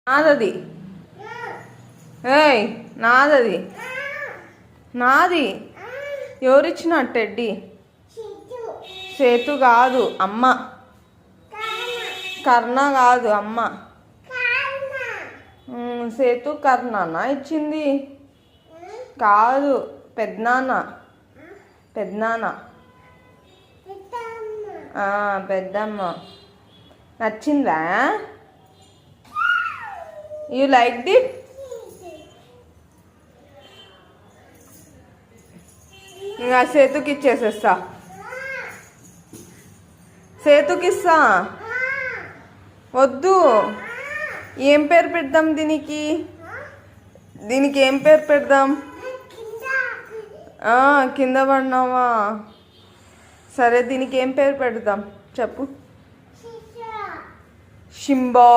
నాదది. ఏయ్ నాదది, నాది. ఎవరిచ్చిన టెడ్డి? సేతు కాదు అమ్మ, కర్ణ కాదు అమ్మ. సేతు కర్ణనా ఇచ్చింది? కాదు పెద్దనాన్న, పెద్దనాన్న, పెద్దమ్మ. నచ్చిందా? You like it? ఇంకా సేతుకి ఇచ్చేసేస్తా, సేతుకి ఇస్తా. వద్దు. ఏం పేరు పెడదాం దీనికి? దీనికి ఏం పేరు పెడదాం? కింద పడినావా? సరే దీనికి ఏం పేరు పెడదాం చెప్పు. షింబా.